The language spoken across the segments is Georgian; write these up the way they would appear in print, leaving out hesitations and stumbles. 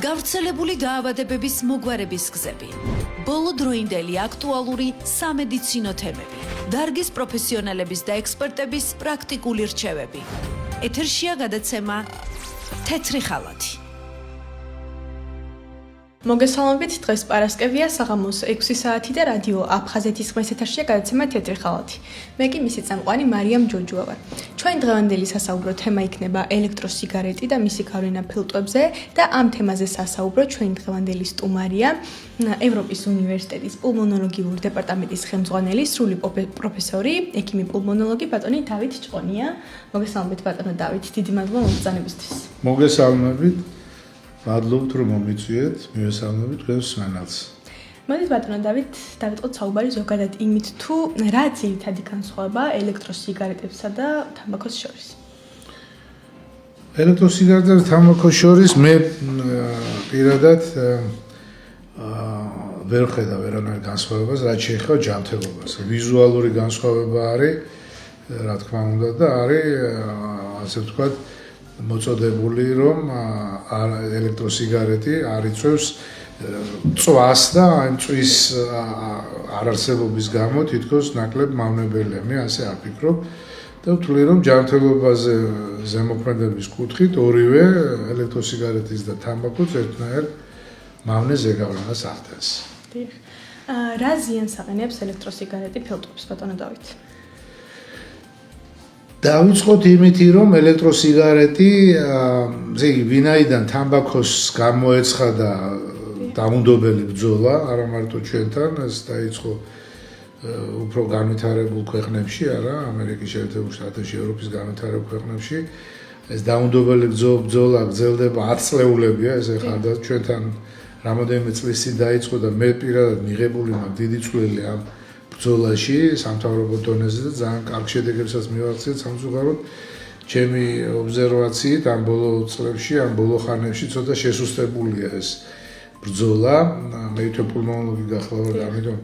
გავრცელებული დაავადებების მოგვარების გზები, ბოლოდროინდელი აქტუალური სამედიცინო თემები, დარგის პროფესიონალების და ექსპერტების პრაქტიკული რჩევები. ეთერშია გადაცემა თეთრი ხალათი. მოგესალმებით, დღეს პარასკევია, საღამოს 6 საათი და რადიო აფხაზეთის ხმის ეთერშია გადაცემა თეთრი ხალათი. მე კი მისი წამყვანი მარიამ ჯოჯოა ვარ. ჩვენ დღევანდელი სასაუბრო თემა იქნება ელექტროსიგარეტი და მისი გავლენა ფილტვებზე და ამ თემაზე სასაუბრო ჩვენი დღევანდელი სტუმარია ევროპის უნივერსიტეტის პულმონოლოგიური დეპარტამენტის ხელმძღვანელი, სრული პროფესორი, ექიმი პულმონოლოგი ბატონი დავით ჭყონია. მოგესალმებით ბატონო დავით, დიდი მადლობა მომბრძანებისთვის. მოგესალმებით. მადლობთ რომ მომიწვიეთ, მივესალმებით თქვენს მსმენელს. მოდით ბატონო დავიწყოთ საუბარი ზოგადად იმით თუ რა ძირითადი განსხვავება ელექტროსიგარეტებსა და თამბაქოს შორის. ელექტროსიგარეტა და თამბაქოს შორის მე პირადად ვერ ხედავ ვერანაირ განსხვავებას, რაც შეეხება ჯანმრთელობას. ვიზუალური განსხვავება არის, რა თქმა უნდა და არის ასე ვთქვათ მოწოდებული რომ ელექტროსიგარეტი არ იწვევს წვას და ამ წვის არარსებობის გამო თითქოს ნაკლებ მავნებელია. მე ასე არ ვფიქრობ და ვთვლი რომ ჯანმრთელობაზე ზემოქმედების კუთხით ორივე ელექტროსიგარეტის და თამბაქოს ერთნაირ მავნე ზეგავლენას ახდენს. რა ზიანს აყენებს ელექტროსიგარეტი ფილტვებს ბატონო დავით? დავიწყოთ იმითი რომ ელექტროსიგარეტი ვინაიდან თამბაქოს გამოეცხა და დაუნდობელი ბრძოლა არა მარტო ჩვენთან, ეს დაიწყო უფრო განვითარებულ ქვეყნებში, არა, ამერიკის შეერთებულ შტატებში, ევროპის განვითარებულ ქვეყნებში. ეს დაუნდობელი ბრძოლა გრძელდება 10 წლეულებია, ეს ახლა ჩვენთან რამოდენიმე წლის წინ დაიწყო და მე პირადად მიღებული მაქვს დიდი წვლილი ამ ბრძოლაში სამთავრობო დონეზე და ძალიან კარგ შედეგებსაც მივაღწიეთ სამწუხაროდ. ჩემი ობზერვაციით ამ ბოლო წლებში, ამ ბოლო ხანებში ცოტა შესუსტებულია ეს ბრძოლა. მე თვითონ პულმონოლოგი გახლავართ, ამიტომ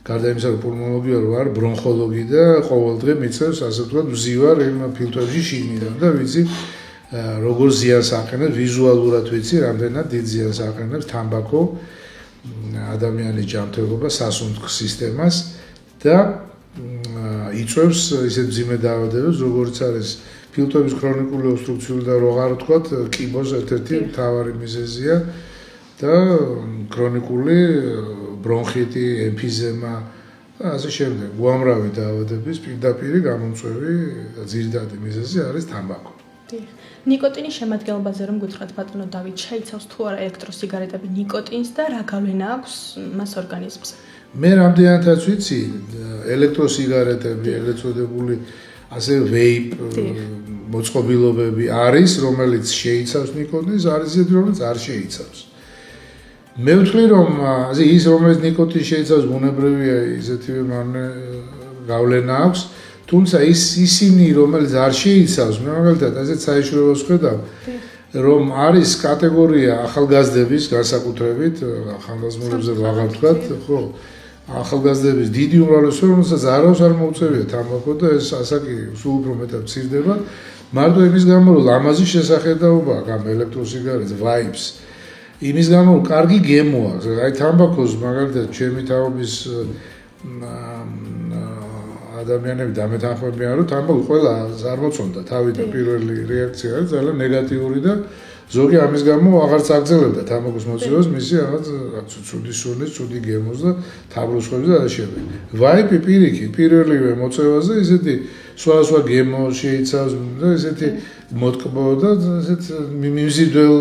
გარდა იმისა, რომ პულმონოლოგი ვარ, ბრონხოლოგი და ყოველდღე მიწევს ასე ვთქვათ ვზივარ იმ ფილტვებში შიგნიდან და ვიცი როგორ ზიანს აყენებს, ვიზუალურად ვიცი, რამდენად დიდ ზიანს აყენებს თამბაქო ადამიანის ჯანმრთელობას, სასუნთქ სისტემას. და იწვევს ისეთ მძიმე დაავადებებს, როგორც არის ფილტვების ქრონიკული ობსტრუქციული და როგორ ვთქვათ, კიბოს ერთ-ერთი მთავარი მიზეზია და ქრონიკული ბრონხიტი, ემფიზემა და ასე შემდეგ. უამრავი დაავადების პირდაპირი გამომწვევი ძირითადი მიზეზი არის თამბაქო. ნიკოტინის შემადგენლობაზე რომ გითხრათ ბატონო დავით, შეიცავს თუ არა ელექტროსიგარეტები ნიკოტინს და რა გავლენა აქვს მას ორგანიზმზე? მე რამდენადაც ვიცი, ელექტროსიგარეტები, ელექტროდებული ასე ვეიპ მოწყობილობები არის, რომელიც შეიცავს ნიკოტინს, არის ისეთი, რომელიც არ შეიცავს. მე ვთვლი, რომ ის, რომელიც ნიკოტინს შეიცავს, ბუნებრივია ისეთივე მავნე გავლენა აქვს, თუმცა ისინი, რომელიც არ შეიცავს, მე მაგალითად ასეთ საიშვიებას ვხედავ, რომ არის კატეგორია ახალგაზრდების განსაკუთრებით, ახალგაზრდებზე ვაღარ ვთქვათ, ხო, ახალგაზრდების დიდი უმრავლესობა, რომელსაც არავის არ მოუწევია თამბაქო და ეს ასაკი სულ უფრო მეტად მცირდება, მარტო იმის გამო, რომ ლამაზი შესახედაობა აქვს ამ ელექტროსიგარეტს, ვაიპს. იმის გამო, რომ კარგი გემო აქვს, აი თამბაქოს მაგალითად ჩემი თაობის ადამიანები დამეთანხმებიან, რომ თამბაქო ყველას არ მოწონდა, თავიდან პირველი რეაქცია არის ძალიან ნეგატიური და ზოგი ამის გამო აღარც აგრძელებდა თამბაქოს მოწევას, მისი რაღაც ცუდი სუნის, ცუდი გემოს და თაბლოსხმების და ასე შემდეგ. ვაიპი პირიქით, პირველივე მოწევაზე ისეთი სხვა გემო შეიცავს და ისეთი მოტკბო და ესეთ მიმზიდველ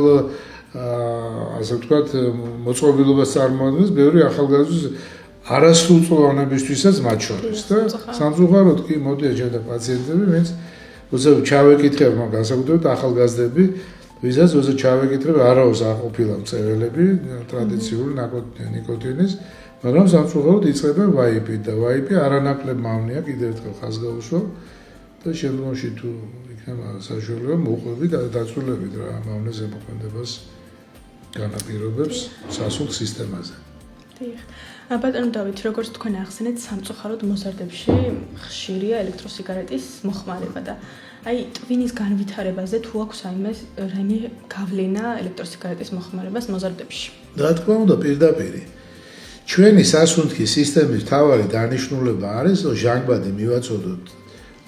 ასე ვთქვათ მოწყობილობას წარმოადგენს ბევრი ახალგაზრდის არასრულწლოვანებისთვისაც მათ შორის და სამწუხაროდ კი მოდიან ჩემთან პაციენტები, ვინც როცა ჩავეკითხებ მაგ განსაკუთრებით ახალგაზრდები, ვისაც როცა ჩავეკითხებ არავის არ ყოფილა მწეველები ტრადიციული ნიკოტინის, მაგრამ სამწუხაროდ იწყებენ ვაიპით და ვაიპი არანაკლებ მავნეა კიდევ ერთხელ ხაზს გაუსვა და შემდგომში თუ იქნება საშუალება მოყვებით და დაწვრილებით რა მავნე ზემოქმედებას განაპირობებს სასუნთქ სისტემაზე. დიახ. ბატონო დავით, როგორც თქვენ ახსენეთ, სამწუხაროდ მოზარდებში ხშირია ელექტროსიგარეტის მოხმარება და აი ტვინის განვითარებაზე თუ აქვს რაიმე გავლენა ელექტროსიგარეტის მოხმარებას მოზარდებში? რა თქმა უნდა, პირდაპირ. ჩვენი სასუნთქის სისტემის მთავარი დანიშნულება არის, რომ ჟანგბადი მივაწოდოთ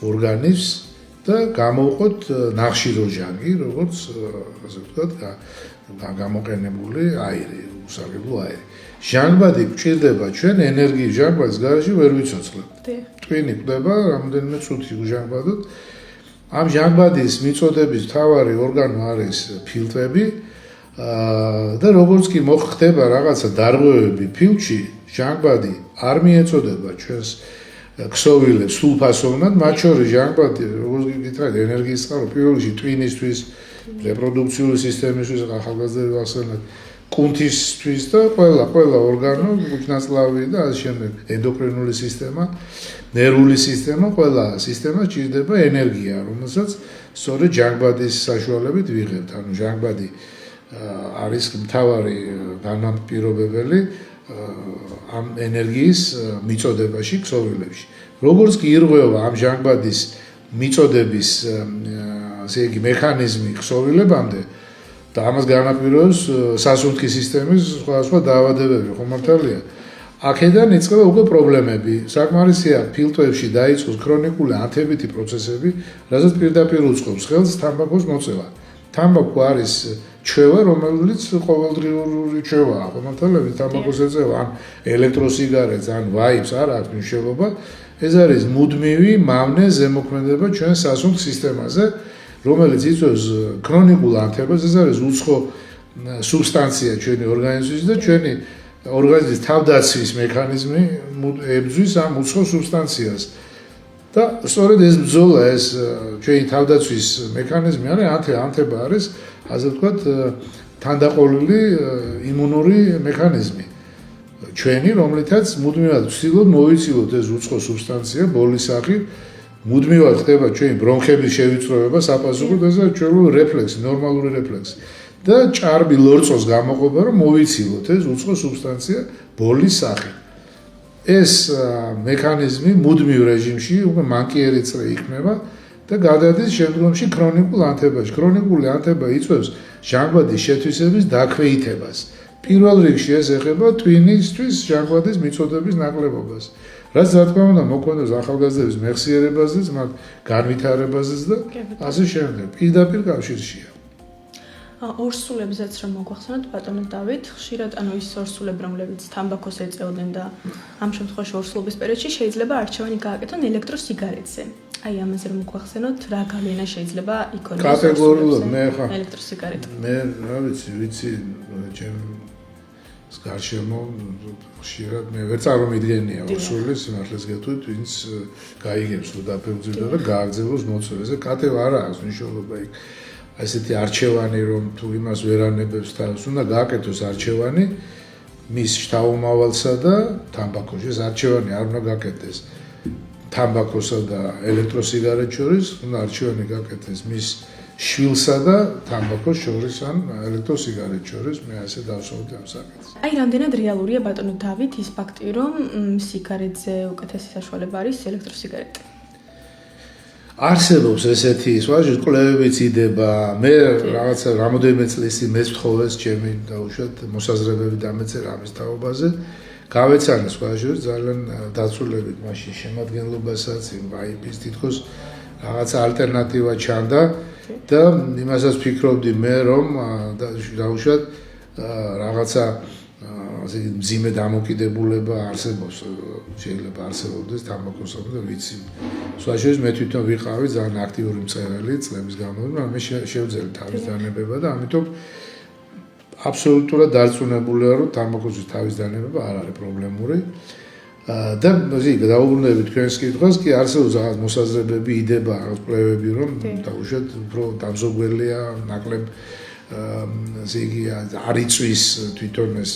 ორგანიზმს და გამოვყოთ ნახშირო ჟანგი, როგორც ასე ვთქვათ, გამოყენებული აირი, უსარგებლო აირი. ჟანგბადი გვჭირდება ჩვენ ენერგიის ჟანგბადის გარეშე ვერ ვიცოცხლებთ. ტვინი გვდება რამდენიმე წუთი ჟანგბადოთ. ამ ჟანგბადის მიწოდების მთავარი ორგანო არის ფილტრები და როგორც კი მოხდება რაღაცა დარღვევები ფილტში, ჟანგბადი არ მიეწოდება ჩვენს ქსოვილებს სულფასოვნად, მათ შორის ჟანგბადი, როგორც გითხრათ, ენერგიის წყარო, პირველ რიგში ტვინისთვის, რეპროდუქციული სისტემისთვის, ახალგაზრდები ახსენეთ, კუნთისთვის და ყველა ორგანო, უჩნაწლავი და ასე შემდეგ, ენდოკრინული სისტემა, ნერვული სისტემა, ყველა სისტემა სჭირდება ენერგია, რომელსაც სწორედ ჟანგბადის საშუალებით ვიღებთ. ანუ ჟანგბადი არის მთავარი განაპირობებელი ამ ენერგიის მიწოდებაში ქსოვილებში. როგორც კი ირღვევა ამ ჟანგბადის მიწოდების ასე იგი მექანიზმი ქსოვილებამდე და ამას განაპირობებს სასუნთქის სისტემის სხვადასხვა დაავადებები, ხო მართალია? აქედან იწყება უკვე პრობლემები. საკმარისია ფილტრებში დაიწყოს ქრონიკული ანთებითი პროცესები, რასაც პირდაპირ უწყობს ხელს თამბაქოს მოწევა. თამბაქო არის ჩვევა, რომელიც ყოველდღიური ჩვევაა, ხო მართალია? თამბაქოს ეწევა ან ელექტროსიგარეტს, ან ვაიპს არ აქვს მნიშვნელობა. ეს არის მუდმივი მავნე ზემოქმედება ჩვენ სასუნთქ სისტემაზე, რომელიც იწვევს ქრონიკულ ანთებას. ეს არის უცხო სუბსტანცია ჩვენი ორგანიზმის და ჩვენი ორგანიზმის თავდაცვის მექანიზმი ებრძვის ამ უცხო სუბსტანციას. და სწორედ ეს ბრძოლა, ეს ჩვენი თავდაცვის მექანიზმი არის ანთება არის, ასე ვთქვათ, თანდაყოლილი იმუნური მექანიზმი. ჩვენი, რომლითაც მუდმივად ვცდილობთ მოვიცილოთ ეს უცხო სუბსტანცია ბოლის სახით, მუდმივად ხდება ჩვენი ბრონხების შევიწროება საპასუხოდ, ეს არის ჩვენი რეფლექსი, ნორმალური რეფლექსი. და ჭარბი ლორწოს გამოყოფა, რომ მოვიცილოთ ეს უცხო სუბსტანცია ბოლის სახით. ეს მექანიზმი მუდმივ რეჟიმში უკვე მანკიერი წრე იქნება და გადადის შემდგომში ქრონიკულ ანთებაში. ქრონიკული ანთება იწვევს ჟანგბადის შეთვისების დაქვეითებას. პირველ რიგში ეს ეხება ტვინისთვის ჟანგბადის მიწოდების ნაკლებობას, რაც რა თქმა უნდა მოქმედებს ახალგაზრდების მეხსიერებაზეც, მათ განვითარებაზეც და ასე შემდეგ. პირდაპირ კავშირშია. ორსულებზეც რომ მოგვახსენოთ ბატონო დავით, ხშირად ის ორსულები, რომლებიც თამბაქოს ეწეოდნენ და ამ შემთხვევაში ორსულობის პერიოდში შეიძლება არჩევანი გააკეთონ ელექტროსიგარეტზე. აი ამაზე რომ მოგვახსენოთ, რა გავლენა შეიძლება იქონიოს კატეგორიულად მე ხა ელექტროსიგარეტი. მე რა ვიცი ჩემ გარშემო ხშირად მე ვერ წარმომიდგენია ორსულის სიმართლეს გეტყვით, ვინც გაიგებს თუ დაფუძნდება და გააგზავნოს მოწვევაზე. კატევ არ აქვს მნიშვნელობა იქ. ასეთი არჩევანი რომ თუ იმას ვერ ანებებს თავს, უნდა გააკეთოს არჩევანი მის შთაომავალსა და თამბაქოს. ეს არჩევანი არ უნდა გაკეთდეს თამბაქოსა და ელექტროსიგარეტს შორის, უნდა არჩევანი გაკეთდეს მის შვილსა და თამბაქოს შორის ან ელექტროსიგარეტს შორის. მე ასე დავსვავდი ამ საკითხს. აი რამდენად რეალურია ბატონო დავით ის ფაქტი, რომ სიგარეტზე უკეთესი საშუალება არის ელექტროსიგარეტი? არსებობს ესეთი სვაჟი კვლევებიც იდება. მე რაღაცა რამოდენიმე წლის წინ მეც ვთხოვეს ჩემი დაუშვათ მოსაზრებები დამეწერა ამის თაობაზე. გავეცანე სვაჟი ძალიან დაცულებით მაშინ შემადგენლობასაც, იმ ვაიპის თითქოს რაღაცა ალტერნატივა ჩანდა და იმასაც ფიქრობდი მე რომ დაუშვათ რაღაცა ასე მძიმე დამოკიდებულება არსებობს, შეიძლება არსებობდეს თამბაქოსთან და ვიცი. სვაჟის მე თვითონ ვიყავი ძალიან აქტიური მწერალი წლების განმავლობაში, მაგრამ მე შევძელი თავის დანებება და ამიტომ აბსოლუტურად დარწმუნებულია, რომ თამბაქოსის თავის დანება არ არის პრობლემური. და დაუბრუნდებით თქვენს კითხვას, კი არსებობს რაღაც მოსაზრებები, იდება რაღაც კვლევები, რომ დაუშვათ უფრო დამზოგველია, ნაკლებ ასე იგი არ იწვის თვითონ ეს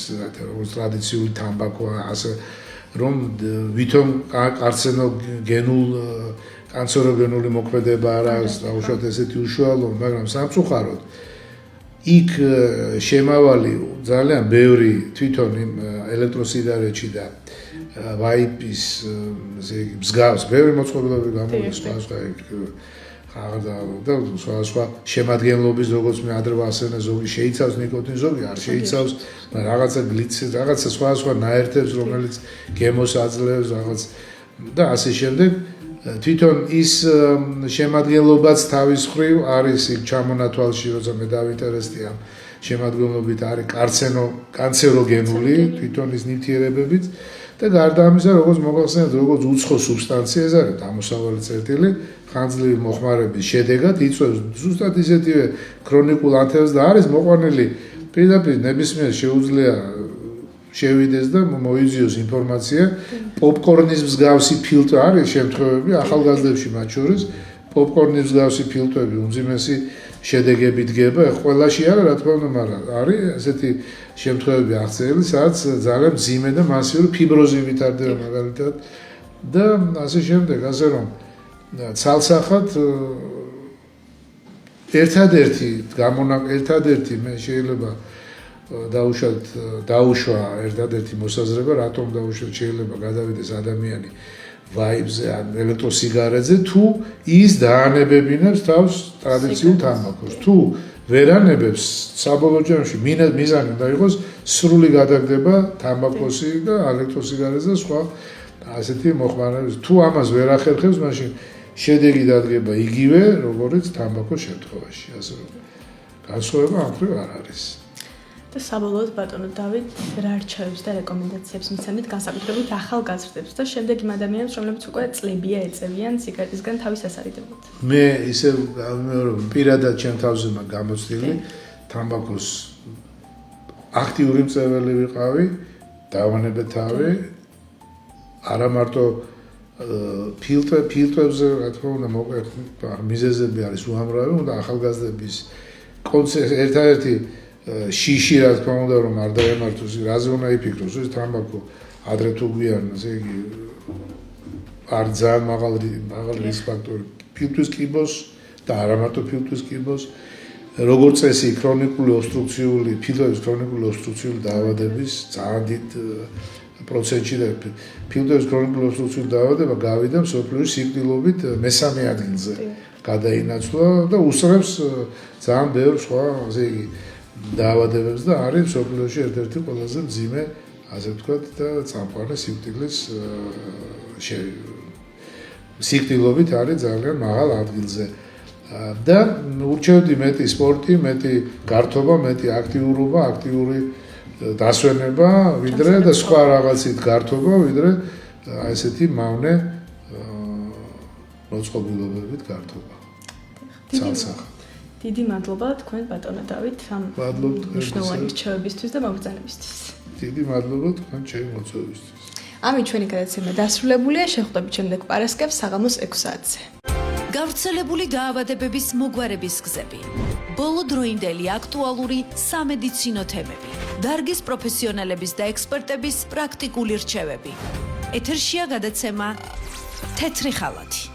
როგორც ტრადიციული თამბაქოა, ასე რომ ვითომ კარცინოგენულ კანცეროგენული მოქმედება არ აქვს, დაუშვათ ესეთი უშუალო, მაგრამ სამწუხაროდ იქ შემავალი ძალიან ბევრი თვითონ იმ ელექტროსიდარეთში და ვაიპის მსგავს ბევრი მოწყობილობები გამოდის სხვა და სხვა შემადგენლობის როგორც მე ადრე ვახსენე ზოგი შეიცავს ნიკოტინს ზოგი არ შეიცავს რაღაცა გლიციდ რაღაცა სხვა ნაერთებს რომელიც გემოს აძლევს რაღაც და ასე შემდეგ თვითონ ის შემადგენლობაც თავის მხრივ არის იქ ჩამონათვალში როცა მე დავინტერესდი ამ შემადგენლობით არის კანცეროგენული თვითონ ის ნივთიერებებით და გარდა ამისა როგორც მოგახსენეთ როგორც უცხო სუბსტანცია ეს არის ამოსავალი წერტილი ხანძლივი მოხმარების შედეგად იწვევს ზუსტად ისეთივე ქრონიკულ ანთებს და არის მოყვანილი პირდაპირ ნებისმიერ შეუძლია შევიდეს და მოიძიოს ინფორმაცია პოპკორნის მსგავსი ფილტვი არის შემთხვევები ახალგაზრდებში მათ შორის პოპკორნის მსგავსი ფილტვები უმძიმესი შედეგები დგება ყველაში არა რა თქმა უნდა მაგრამ არის ესეთი შემთხვევები აღწერილი სადაც ძალიან მძიმე და მასიური ფიბროზი ვითარდება მაგალითად და ასე შემდეგ ასე რომ ცალსახად ერთადერთი მე შეიძლება დაუშვა ერთადერთი მოსაზრება რატომ დაუშვათ შეიძლება გადავიდეს ადამიანი ვაიბზე ან ელექტროსიგარეტზე თუ ის დაანებებინებს თავს ტრადიციულ თამბაქოს თუ ვერ ანებებს საბოლოო ჯამში მიზანი უნდა იყოს სრული გადაგდება თამბაქოსი და ელექტროსიგარეტზე და სხვა ასეთი მოხმარების თუ ამას ვერ ახერხებს მაშინ შედეგი დადგება იგივე როგორც თამბაქოს შემთხვევაში ასე რომ განსხვავება ამ მხრივ არ არის და საბოლოოდ ბატონო დავით რა რჩევებს და რეკომენდაციებს მისცემთ განსაკუთრებით ახალგაზრდებს და შემდეგ იმ ადამიანებს რომლებიც უკვე წლებია ეწევიან სიგარეტისგან თავის ასარიდებოდ მე ისე პირადად ჩემ თავზე მაქვს გამოცდილი თამბაქოს აქტიური მწვეველი ვიყავი დავანებე თავი არა მარტო ფილტვებზე რა თქმა უნდა მოყვება მიზეზები არის უამრავი უნდა ახალგაზრდების ერთადერთი შიში რა თქმა უნდა რომ არ დაემართოს რაზე უნდა იფიქროს ეს თამბაქო ადრე თუ გვიან ესე იგი არ ძალიან მაღალი რისკ ფაქტორი ფილტვის კიბოს და არა მარტო ფილტვის კიბოს როგორც წესი ქრონიკული ობსტრუქციული ფილტვების ქრონიკული ობსტრუქციული დაავადების ძალიან დიდ პროცენტში და ფილტვების ქრონიკული ობსტრუქციული დაავადება გავიდა მსოფლიოში სიკვდილობით მესამე ადგილზე გადაინაცვლა და უსწრებს ძალიან ბევრ სხვა ასე იგი დაავადებებს და არის მსოფლიოში ერთ-ერთი ყველაზე მძიმე ასე ვთქვათ და წამყვანი სიკვდილის სიკვდილობით არის ძალიან მაღალ ადგილზე და ურჩევდი მეტი სპორტი, მეტი გართობა, მეტი აქტიურობა, აქტიური დასვენება, ვიდრე და სხვა რაღაცით გართობა, ვიდრე ესეთი მავნე მოწყობილობებით გართობა. ცალსახად. დიდი მადლობა თქვენ ბატონო დავით ამ მნიშვნელოვანი რჩევებისთვის და მოგზაურობისთვის. დიდი მადლობა თქვენ ჩემი მოწვევისთვის. ამით ჩვენი გადაცემა დასრულებულია. შეხვდებით შემდეგ პარასკევს საღამოს 6 საათზე. გავრცელებული დაავადებების მოგვარების გზები. ბოლო დროინდელი აქტუალური სამედიცინო თემები. დარგის პროფესიონალების და ექსპერტების პრაქტიკული რჩევები. ეთერშია გადაცემა თეთრი ხალათი.